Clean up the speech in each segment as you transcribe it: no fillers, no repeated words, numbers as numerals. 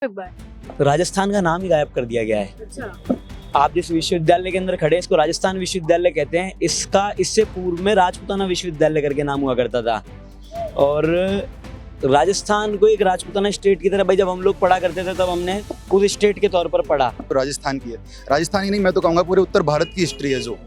एक बार। राजस्थान का नाम ही गायब कर दिया गया है। अच्छा। आप जिस विश्वविद्यालय के अंदर खड़े हैं इसको राजस्थान विश्वविद्यालय कहते हैं। इससे पूर्व में राजपूताना विश्वविद्यालय करके नाम हुआ करता था। और राजस्थान को एक राजपूताना स्टेट की तरह, भाई जब हम लोग पढ़ा करते थे तब हमने उस स्टेट के तौर पर पढ़ा। राजस्थान की है, राजस्थान ही नहीं, मैं तो कहूँगा पूरे उत्तर भारत की हिस्ट्री है जो,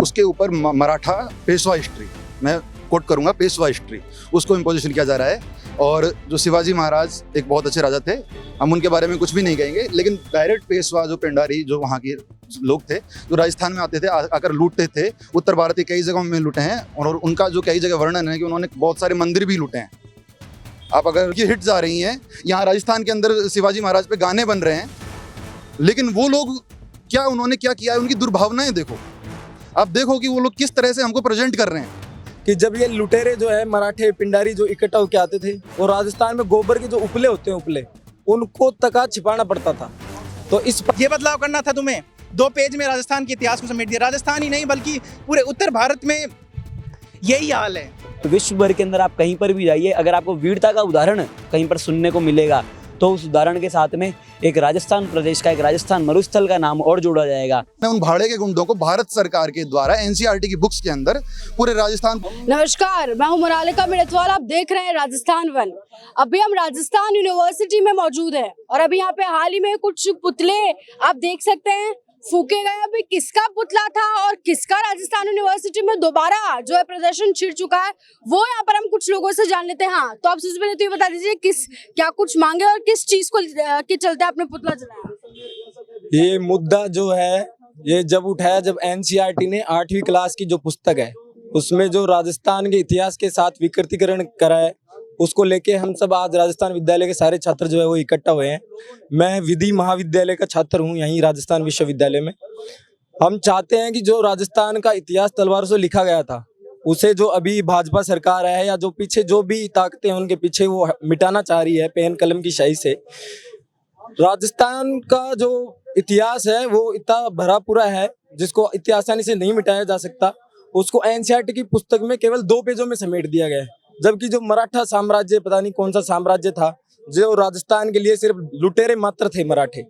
उसके ऊपर मराठा पेशवा हिस्ट्री, मैं कोट करूँगा पेशवा हिस्ट्री, उसको इम्पोजिशन किया जा रहा है। और जो शिवाजी महाराज एक बहुत अच्छे राजा थे, हम उनके बारे में कुछ भी नहीं कहेंगे, लेकिन डायरेक्ट पेशवा जो पेंडारी जो वहाँ के लोग थे जो राजस्थान में आते थे, आकर लूटते थे, उत्तर भारत की कई जगहों में लूटे हैं। और उनका जो कई जगह वर्णन है कि उन्होंने बहुत सारे मंदिर भी लूटे हैं। आप अगर ये हिट्स आ रही हैं, यहाँ राजस्थान के अंदर शिवाजी महाराज पे गाने बन रहे हैं, लेकिन वो लोग क्या, उन्होंने क्या किया है, उनकी दुर्भावनाएं देखो। आप देखो कि वो लोग किस तरह से हमको प्रेजेंट कर रहे हैं कि जब ये लुटेरे जो है मराठे पिंडारी जो इकट्ठा होकर आते थे, वो राजस्थान में गोबर के जो उपले होते हैं, उपले उनको तका छिपाना पड़ता था। तो इस ये बदलाव करना था तुम्हें। 2 पेज में राजस्थान के इतिहास को समेट दिया। राजस्थान ही नहीं बल्कि पूरे उत्तर भारत में यही हाल है। विश्व भर के अंदर आप कहीं पर भी जाइए, अगर आपको वीरता का उदाहरण कहीं पर सुनने को मिलेगा तो उस उदाहरण के साथ में एक राजस्थान प्रदेश का, एक राजस्थान मरुस्थल का नाम और जोड़ा जाएगा। उन भाड़े के गुंडों को भारत सरकार के द्वारा एनसीईआरटी की बुक्स के अंदर पूरे राजस्थान। नमस्कार, मैं हूं मोनालिका मिड़तवाल। आप देख रहे हैं राजस्थान वन। अभी हम राजस्थान यूनिवर्सिटी में मौजूद हैं और अभी यहाँ पे हाल ही में कुछ पुतले आप देख सकते हैं फूके गए। अभी किसका पुतला था और किसका राजस्थान यूनिवर्सिटी में दोबारा जो है प्रदर्शन छिड़ चुका है, वो यहाँ पर हम कुछ लोगों से जान लेते हैं। हाँ, तो आप सबसे पहले तो ये बता दीजिए क्या कुछ मांगे और किस चीज को के चलते आपने पुतला जलाया? ये मुद्दा जो है ये जब उठाया, जब एनसीईआरटी ने 8वीं क्लास की जो पुस्तक है उसमें जो राजस्थान के इतिहास के साथ विकृतीकरण करा है, उसको लेके हम सब आज राजस्थान विद्यालय के सारे छात्र जो है वो इकट्ठा हुए हैं। मैं विधि महाविद्यालय का छात्र हूँ यहीं राजस्थान विश्वविद्यालय में। हम चाहते हैं कि जो राजस्थान का इतिहास तलवार से लिखा गया था, उसे जो अभी भाजपा सरकार है या जो पीछे जो भी ताकतें हैं उनके पीछे वो मिटाना चाह रही है पेन कलम की शाही से। राजस्थान का जो इतिहास है वो इतना भरा पूरा है जिसको इतनी आसानी से नहीं मिटाया जा सकता। उसको एनसीईआरटी की पुस्तक में केवल 2 पेजों में समेट दिया गया है। जबकि जो मराठा साम्राज्य, पता नहीं कौन सा साम्राज्य था, जो राजस्थान के लिए सिर्फ लुटेरे मात्र थे मराठे,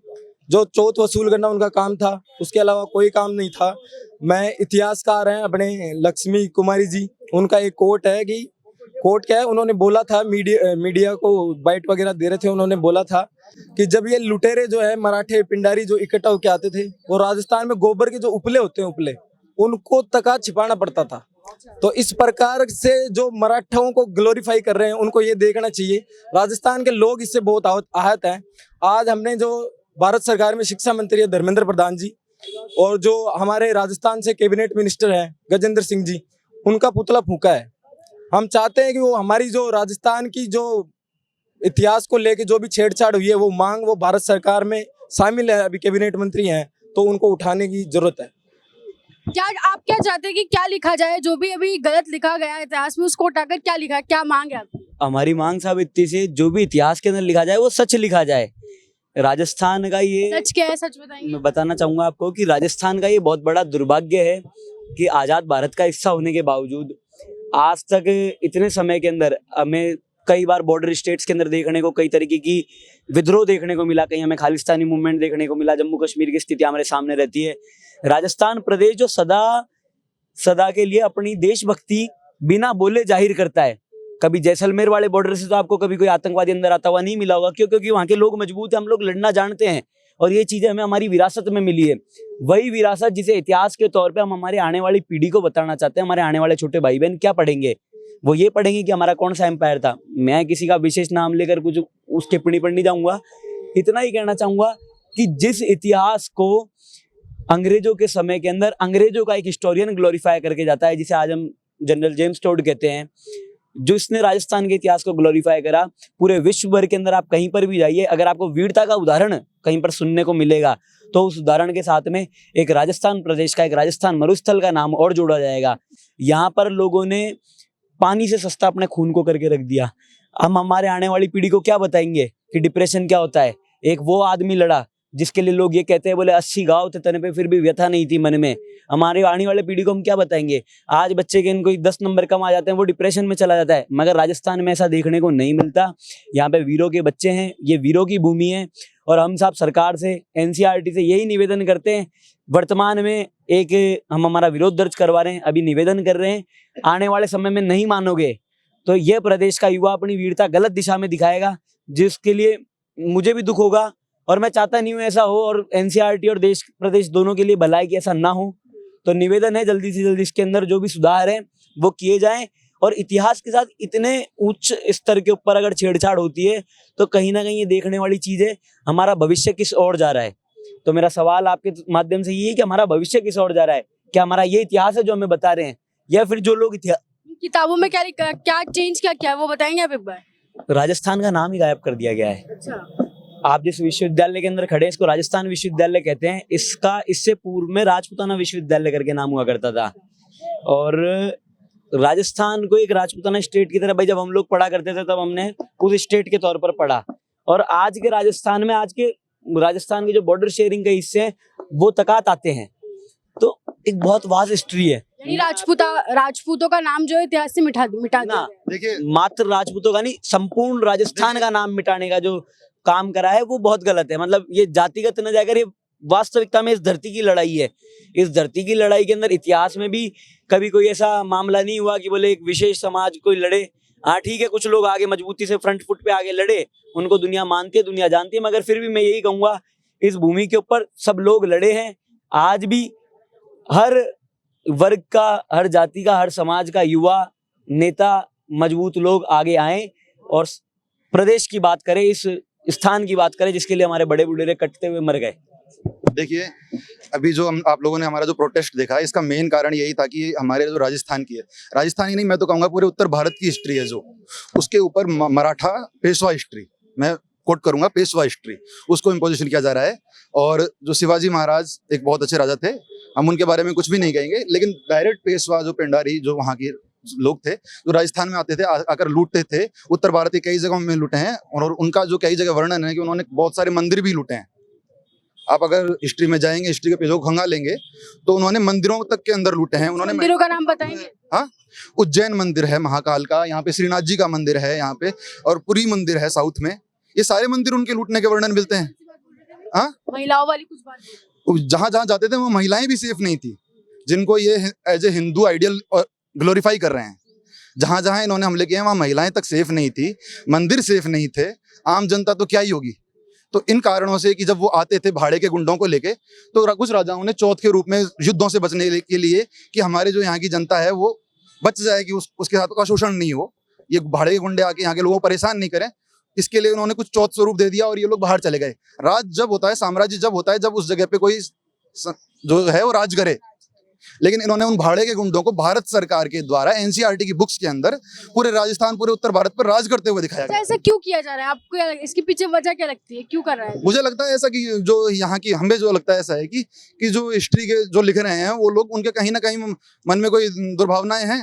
जो चौथ वसूल करना उनका काम था, उसके अलावा कोई काम नहीं था। मैं इतिहासकार हैं अपने लक्ष्मी कुमारी जी, उनका एक कोट है कि कोट क्या है, उन्होंने बोला था, मीडिया को बाइट वगैरह दे रहे थे, उन्होंने बोला था कि जब ये लुटेरे जो है मराठे पिंडारी जो इकट्ठा होकर आते थे, वो राजस्थान में गोबर के जो उपले होते हैं, उपले उनको तका छिपाना पड़ता था। तो इस प्रकार से जो मराठाओं को ग्लोरीफाई कर रहे हैं उनको ये देखना चाहिए। राजस्थान के लोग इससे बहुत आहत हैं। आज हमने जो भारत सरकार में शिक्षा मंत्री है धर्मेंद्र प्रधान जी, और जो हमारे राजस्थान से कैबिनेट मिनिस्टर हैं गजेंद्र सिंह जी, उनका पुतला फूका है। हम चाहते हैं कि वो हमारी जो राजस्थान की जो इतिहास को लेके जो भी छेड़छाड़ हुई है वो मांग वो भारत सरकार में शामिल है, अभी कैबिनेट मंत्री हैं, तो उनको उठाने की जरूरत है। क्या आप क्या चाहते हैं कि क्या लिखा जाए? जो भी अभी गलत लिखा गया है इतिहास में उसको उठाकर क्या लिखा है, क्या मांग है आपकी? हमारी मांग साहब इतनी सी, जो भी इतिहास के अंदर लिखा जाए वो सच लिखा जाए। राजस्थान का ये सच क्या है, सच बताइए। मैं बताना चाहूंगा आपको कि राजस्थान का ये बहुत बड़ा दुर्भाग्य है कि आजाद भारत का हिस्सा होने के बावजूद आज तक इतने समय के अंदर हमें कई बार बॉर्डर स्टेट्स के अंदर देखने को कई तरीके की विद्रोह देखने को मिला, कहीं हमें खालिस्तानी मूवमेंट देखने को मिला, जम्मू कश्मीर की स्थिति हमारे सामने रहती है। राजस्थान प्रदेश जो सदा के लिए अपनी देशभक्ति बिना बोले जाहिर करता है। कभी जैसलमेर वाले बॉर्डर से तो आपको कभी कोई आतंकवादी अंदर आता हुआ नहीं मिला होगा, क्योंकि वहाँ के लोग मजबूत हैं, हम लोग लड़ना जानते हैं और ये चीजें हमें हमारी विरासत में मिली है। वही विरासत जिसे इतिहास के तौर पे हम हमारे आने वाली पीढ़ी को बताना चाहते हैं। हमारे आने वाले छोटे भाई बहन क्या पढ़ेंगे? वो ये पढ़ेंगे कि हमारा कौन सा एम्पायर था। मैं किसी का विशेष नाम लेकर कुछ उस टिप्पणी पर नहीं जाऊंगा, इतना ही कहना चाहूंगा कि जिस इतिहास को अंग्रेजों के समय के अंदर अंग्रेजों का एक हिस्टोरियन ग्लोरीफाई करके जाता है, जिसे आज हम जनरल जेम्स टोड कहते हैं, जो इसने राजस्थान के इतिहास को ग्लोरीफाई करा, पूरे विश्व भर के अंदर आप कहीं पर भी जाइए, अगर आपको वीरता का उदाहरण कहीं पर सुनने को मिलेगा तो उस उदाहरण के साथ में एक राजस्थान प्रदेश का, एक राजस्थान मरुस्थल का नाम और जोड़ा जाएगा। यहाँ पर लोगों ने पानी से सस्ता अपने खून को करके रख दिया। हम हमारे आने वाली पीढ़ी को क्या बताएंगे कि डिप्रेशन क्या होता है? एक वो आदमी लड़ा जिसके लिए लोग ये कहते हैं बोले 80 गाँव थे तने पे फिर भी व्यथा नहीं थी मन में। हमारे आने वाले पीढ़ी को हम क्या बताएंगे? आज बच्चे के कोई 10 नंबर कम आ जाते हैं, वो डिप्रेशन में चला जाता है, मगर राजस्थान में ऐसा देखने को नहीं मिलता। यहाँ पे वीरों के बच्चे हैं, ये वीरों की भूमि है। और हम साहब सरकार से, एनसीईआरटी से यही निवेदन करते हैं, वर्तमान में एक हम हमारा विरोध दर्ज करवा रहे हैं, अभी निवेदन कर रहे हैं, आने वाले समय में नहीं मानोगे तो यह प्रदेश का युवा अपनी वीरता गलत दिशा में दिखाएगा, जिसके लिए मुझे भी दुख होगा और मैं चाहता नहीं हूँ ऐसा हो, और एनसीईआरटी और देश प्रदेश दोनों के लिए भलाई की ऐसा ना हो। तो निवेदन है जल्दी से जल्दी इसके अंदर जो भी सुधार है वो किए जाएं, और इतिहास के साथ इतने उच्च स्तर के ऊपर अगर छेड़छाड़ होती है तो कहीं ना कहीं ये देखने वाली चीज है हमारा भविष्य किस ओर जा रहा है। तो मेरा सवाल आपके माध्यम से ये है कि हमारा भविष्य किस ओर जा रहा है? क्या हमारा ये इतिहास है जो हमें बता रहे हैं, या फिर जो लोग किताबों में क्या क्या चेंज क्या है वो बताएंगे आप एक बार? राजस्थान का नाम ही गायब कर दिया गया है। अच्छा, आप जिस विश्वविद्यालय के अंदर खड़े हैं इसको राजस्थान विश्वविद्यालय कहते हैं। इसका इससे पूर्व में राजपूताना विश्वविद्यालय करके नाम हुआ करता था, और राजस्थान को एक राजपूताना स्टेट की तरह, भाई जब हम लोग पढ़ा करते थे तब हमने उस स्टेट के तौर पर पढ़ा, और आज के राजस्थान में राजस्थान के जो बॉर्डर शेयरिंग के हिस्से हैं वो तकात आते हैं। तो एक बहुत वास्ट हिस्ट्री है। यानी राजपूतों का नाम जो है इतिहास से मिटा ना, देखिए मात्र राजपूतों का नहीं, संपूर्ण राजस्थान का नाम मिटाने का जो काम करा है वो बहुत गलत है। मतलब ये जातिगत न जाकर ये वास्तविकता में इस धरती की लड़ाई है। इस धरती की लड़ाई के अंदर इतिहास में भी कभी कोई ऐसा मामला नहीं हुआ कि बोले एक विशेष समाज कोई लड़े। हाँ ठीक है, कुछ लोग आगे मजबूती से फ्रंट फुट पे आगे लड़े, उनको दुनिया मानती है, दुनिया जानती है, मगर फिर भी मैं यही कहूंगा इस भूमि के ऊपर सब लोग लड़े हैं। आज भी हर वर्ग का, हर जाति का, हर समाज का युवा नेता, मजबूत लोग आगे आए और प्रदेश की बात करें, इस स्थान की बात करें जिसके लिए हमारे बड़े बुढ़े कटते हुए मर गए। देखिए, अभी जो आप लोगों ने हमारा जो प्रोटेस्ट देखा है, इसका मेन कारण यही था कि हमारे जो राजस्थान की है, राजस्थान ही नहीं मैं तो कहूँगा पूरे उत्तर भारत की हिस्ट्री है, जो उसके ऊपर मराठा पेशवा हिस्ट्री, मैं कोट करूंगा, पेशवा हिस्ट्री, उसको इम्पोजिशन किया जा रहा है। और जो शिवाजी महाराज एक बहुत अच्छे राजा थे, हम उनके बारे में कुछ भी नहीं कहेंगे, लेकिन डायरेक्ट पेशवा जो पेंडारी जो वहाँ के लोग थे जो राजस्थान में आते थे, आकर लूटते थे, उत्तर भारत की कई जगहों में लूटे हैं, और उनका जो कई जगह वर्णन है कि उन्होंने बहुत सारे मंदिर भी लूटे हैं। आप अगर हिस्ट्री में जाएंगे, हिस्ट्री के पेजों को खंगालेंगे तो उन्होंने मंदिरों तक के अंदर लूटे हैं। उन्होंने मंदिरों का नाम बताएंगे? हाँ, उज्जैन मंदिर है महाकाल का, यहाँ पे श्रीनाथ जी का मंदिर है यहाँ पे, और पुरी मंदिर है साउथ में। ये सारे मंदिर उनके लूटने के वर्णन मिलते हैं। हाँ, महिलाओं वाली कुछ बात? जहां जहां जाते थे वो महिलाएं भी सेफ नहीं थी, जिनको ये as a Hindu ideal glorify कर रहे हैं। जहां जहां इन्होंने हमले किए वहां महिलाएं तक सेफ नहीं थी, मंदिर सेफ नहीं थे, आम जनता तो क्या ही होगी। तो इन कारणों से कि जब वो आते थे भाड़े के गुंडों को लेके, तो कुछ राजाओं ने चौथ के रूप में युद्धों से बचने के लिए कि हमारे जो यहाँ की जनता है वो बच जाए, कि उसके साथ का शोषण नहीं हो, ये भाड़े के गुंडे आके यहाँ के लोगों को परेशान नहीं करें, इसके लिए उन्होंने कुछ चौथ स्वरूप दे दिया और ये लोग बाहर चले गए। राज जब होता है, साम्राज्य जब होता है, जब उस जगह पे कोई जो है वो राज करे। लेकिन इन्होंने उन भाड़े के गुंडों को भारत सरकार के द्वारा एनसीईआरटी की बुक्स के अंदर पूरे राजस्थान, पूरे उत्तर भारत पर राज करते हुए दिखाया गया। ऐसा क्यों किया जा रहा है? आपको इसके पीछे वजह क्या लगती है, क्यों कर रहा है? मुझे लगता है ऐसा कि जो यहाँ की, हमें जो लगता है ऐसा है कि जो हिस्ट्री के जो लिख रहे हैं वो लोग, उनके कहीं ना कहीं मन में कोई दुर्भावनाएं हैं।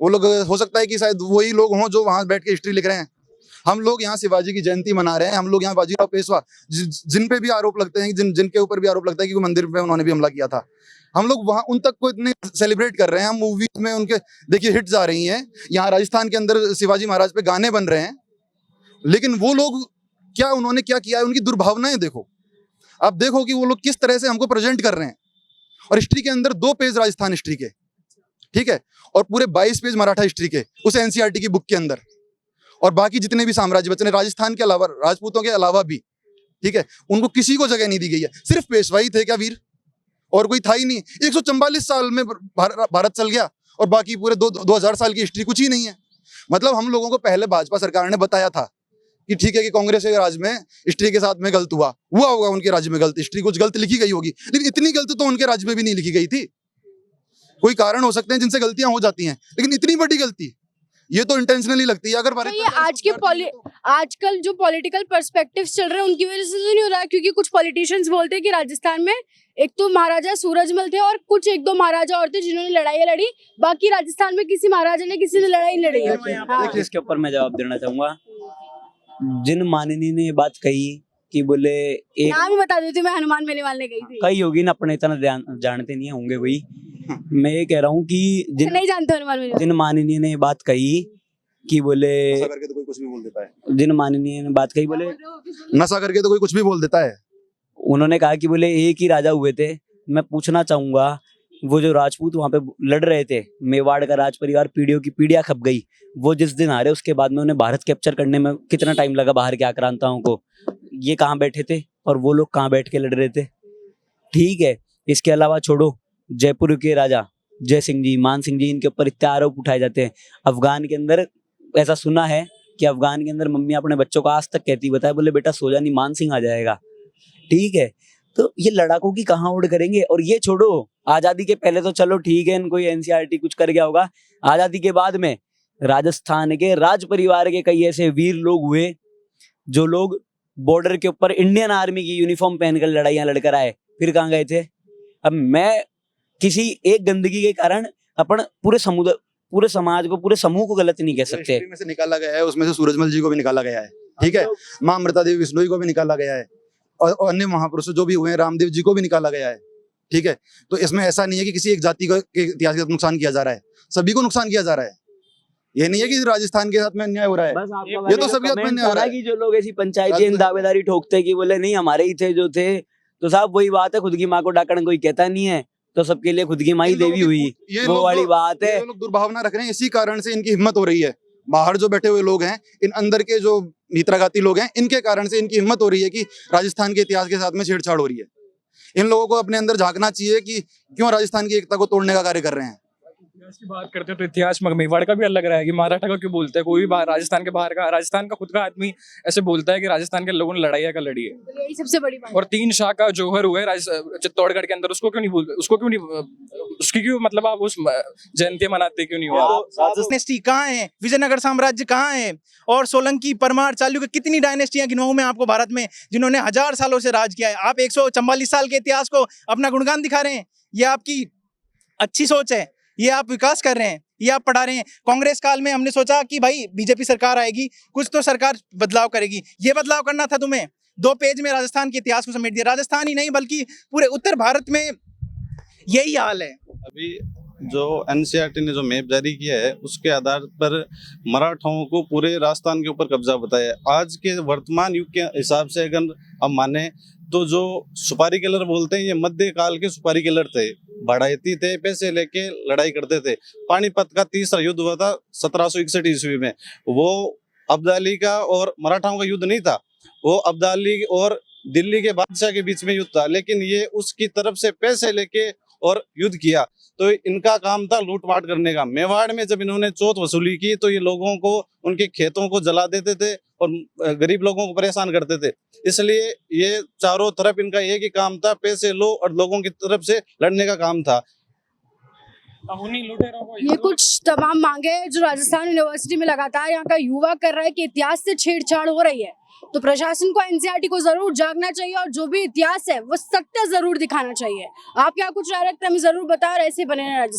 वो लोग, हो सकता है कि शायद वही लोग हों जो वहां बैठ के हिस्ट्री लिख रहे हैं। हम लोग यहाँ शिवाजी की जयंती मना रहे हैं, हम लोग यहाँ बाजीराव पेशवा जिन पे भी आरोप लगते हैं, जिनके ऊपर भी आरोप लगता है कि मंदिर पे उन्होंने भी हमला किया था, हम लोग वहाँ उन तक को इतने सेलिब्रेट कर रहे हैं। हम मूवीज में उनके देखिए हिट्स आ रही हैं, यहाँ राजस्थान के अंदर शिवाजी महाराज पे गाने बन रहे हैं, लेकिन वो लोग क्या, उन्होंने क्या किया है, उनकी दुर्भावनाएं देखो। आप देखो कि वो लोग किस तरह से हमको प्रेजेंट कर रहे हैं। और हिस्ट्री के अंदर 2 पेज राजस्थान हिस्ट्री के, ठीक है, और पूरे 22 पेज मराठा हिस्ट्री के उस एनसीईआरटी की बुक के अंदर, और बाकी जितने भी साम्राज्य बचे राजस्थान के अलावा, राजपूतों के अलावा भी, ठीक है, उनको किसी को जगह नहीं दी गई है। सिर्फ पेशवा ही थे क्या वीर, और कोई था ही नहीं। 144 साल में भारत चल गया और बाकी पूरे 2000 साल की हिस्ट्री कुछ ही नहीं है। मतलब हम लोगों को पहले भाजपा सरकार ने बताया था कि ठीक है कि कांग्रेस के राज में हिस्ट्री के साथ में गलत हुआ होगा, उनके राज्य में गलत हिस्ट्री कुछ गलत लिखी गई होगी, लेकिन इतनी गलत तो उनके राज्य में भी नहीं लिखी गई थी। कोई कारण हो सकते हैं जिनसे गलतियां हो जाती हैं, लेकिन इतनी बड़ी गलती ये तो इंटेंशनली लगती है। अगर तो ये आजकल जो पॉलिटिकल पर्सपेक्टिव्स चल रहे हैं उनकी वजह से तो नहीं हो रहा है? क्योंकि कुछ पॉलिटिशियंस बोलते हैं कि राजस्थान में एक तो महाराजा सूरजमल थे और कुछ 1-2 महाराजा और थे जिन्होंने लड़ाई लड़ी, बाकी राजस्थान में किसी महाराजा ने किसी ने लड़ाई लड़ी है। इसके ऊपर मैं जवाब देना चाहूंगा। जिन माननीय ने ये बात कही कि बोले एक नाम ही बता देती हूँ, मैं हनुमान मेले वाले गई थी। कई होगी ना, अपने इतना जानते नहीं होंगे वही। मैं ये कह रहा हूँ कि नहीं जानते हनुमान मेले। जिन माननीय ने ये बात कही कि बोले, नशा करके तो कोई कुछ भी बोल देता है। जिन माननीय ने बात कही बोले, नशा करके तो कोई कुछ भी बोल देता है। उन्होंने कहा कि बोले एक ही राजा हुए थे। मैं पूछना चाहूंगा, वो जो राजपूत वहां पे लड़ रहे थे, मेवाड़ का राज परिवार पीढ़ियों की पीढ़ियां खप गई, वो जिस दिन हारे उसके बाद में उन्हें भारत कैप्चर करने में कितना टाइम लगा बाहर के आक्रांताओं को। ये कहाँ बैठे थे और वो लोग कहाँ बैठ के लड़ रहे थे? ठीक है, इसके अलावा छोड़ो, जयपुर के राजा जय सिंह जी, मान सिंह जी, इनके ऊपर इतने आरोप उठाए जाते हैं। अफगान के अंदर ऐसा सुना है कि अफगान के अंदर मम्मी अपने बच्चों को आज तक कहती, बताए बोले बेटा सो जा, नहीं मान सिंह आ जाएगा। ठीक है, तो ये लड़ाकों की कहाँ उड़ करेंगे? और ये छोड़ो, आजादी के पहले तो चलो ठीक है, इनको एनसीईआरटी कुछ कर गया होगा। आजादी के बाद में राजस्थान के राज परिवार के कई ऐसे वीर लोग हुए जो लोग बॉर्डर के ऊपर इंडियन आर्मी की यूनिफॉर्म पहनकर लड़ाइयां लड़कर आए, फिर कहाँ गए थे? अब मैं किसी एक गंदगी के कारण अपन पूरे समुदाय, पूरे समाज को, पूरे समूह को गलत नहीं कह सकते। हिस्ट्री में से निकाला गया है, उसमें से सूरजमल जी को भी निकाला गया है, ठीक है, माँ अमृता देवी विश्नोई को भी निकाला गया है, और अन्य महापुरुष जो भी हुए हैं, रामदेव जी को भी निकाला गया है, ठीक है। तो इसमें ऐसा नहीं है कि किसी एक जाति को के इतिहास के साथ नुकसान किया जा रहा है, सभी को नुकसान किया जा रहा है। ये नहीं है कि राजस्थान के साथ में अन्याय हो रहा है, ये तो सभी साथ में अन्याय हो रहा है। कि जो लोग ऐसी पंचायती दावेदारी ठोकते हैं कि बोले नहीं हमारे ही थे जो थे, तो साहब वही बात है, खुद की माँ को डाकण कोई कहता नहीं है, तो सबके लिए खुद की माँ ही देवी हुई, वो वाली बात है। ये लोग दुर्भावना रख रहे हैं, इसी कारण से इनकी हिम्मत हो रही है। बाहर जो बैठे हुए लोग हैं, इन अंदर के जो मित्रघाती लोग हैं, इनके कारण से इनकी हिम्मत हो रही है कि राजस्थान के इतिहास के साथ में छेड़छाड़ हो रही है। इन लोगों को अपने अंदर झांकना चाहिए कि क्यों राजस्थान की एकता को तोड़ने का कार्य कर रहे हैं। इतिहास की बात करते हैं तो इतिहास में मेवाड़ का भी अलग रहा है कि मराठा का क्यों बोलते हैं, कोई भी राजस्थान के बाहर का, राजस्थान का खुद का आदमी ऐसे बोलता है कि राजस्थान के लोगों ने लड़ाई का लड़ी है। यही सबसे बड़ी बात। और 3 शाह का जौहर हुआ है चित्तौड़गढ़ के अंदर, उसको क्यों नहीं बोलते, उसको क्यों नहीं, उसकी क्यों मतलब आप उस जयंती मनाते क्यों नहीं हो? डायनेस्टी कहाँ है, विजयनगर साम्राज्य कहाँ है, और सोलंकी, परमार, चालुक्य, कितनी डायनेस्टियां गिनाऊं मैं आपको भारत में जिन्होंने 1000 सालों से राज किया है। आप 144 साल के इतिहास को अपना गुणगान दिखा रहे हैं, ये आपकी अच्छी सोच है, ये आप विकास कर रहे हैं, ये आप पढ़ा रहे हैं। कांग्रेस काल में हमने सोचा कि भाई बीजेपी सरकार आएगी, कुछ तो सरकार बदलाव करेगी, ये बदलाव करना था तुम्हें। 2 पेज में राजस्थान के इतिहास को समेट दिया। राजस्थान ही नहीं बल्कि पूरे उत्तर भारत में यही हाल है। अभी जो एनसीईआरटी ने जो मैप जारी किया है, उसके आधार पर मराठाओं को पूरे राजस्थान के ऊपर कब्जा बताया है। आज के वर्तमान युग के हिसाब से अगर हम माने तो जो सुपारी किलर बोलते हैं, ये मध्य काल के सुपारी किलर थे, बढ़ाती थे, पैसे लेके लड़ाई करते थे। पानीपत का 3रा युद्ध हुआ था 1761 ईस्वी में, वो अब्दाली का और मराठाओं का युद्ध नहीं था, वो अब्दाली और दिल्ली के बादशाह के बीच में युद्ध था, लेकिन ये उसकी तरफ से पैसे लेके और युद्ध किया। तो इनका काम था लूटपाट करने का। मेवाड़ में जब इन्होंने चौथ वसूली की तो ये लोगों को, उनके खेतों को जला देते थे और गरीब लोगों को परेशान करते थे। इसलिए ये चारों तरफ इनका एक ही काम था, पैसे लो और लोगों की तरफ से लड़ने का काम था। ये कुछ तमाम मांगे हैं जो राजस्थान यूनिवर्सिटी में लगातार यहाँ का युवा कर रहा है कि इतिहास से छेड़छाड़ हो रही है, तो प्रशासन को एनसीईआरटी को जरूर जागना चाहिए और जो भी इतिहास है वो सत्य जरूर दिखाना चाहिए। आप क्या कुछ राय रखते हैं हमें जरूर बताओ, ऐसे बने रहें राजस्थान।